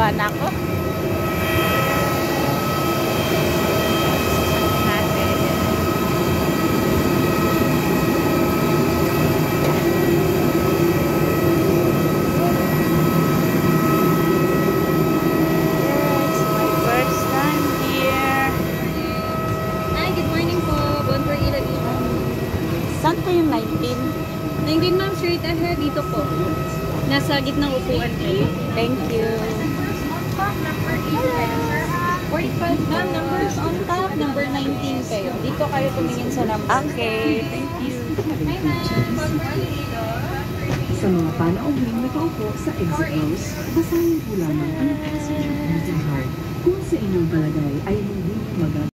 Bababa na ako. Saan po yung 19? 19 ma'am, straight ahead. Dito po. Nasa gitnang upuan kayo. Thank you. 45 ma'am, numbers on top. Number 19 kayo. Dito kayo tumingin sa number. Okay, thank you. Hi ma'am. Sa mga panauhing nakaupo sa exit rows, basahin po lamang ang passenger greeting card. Kung sa inyong palagay ay hindi mag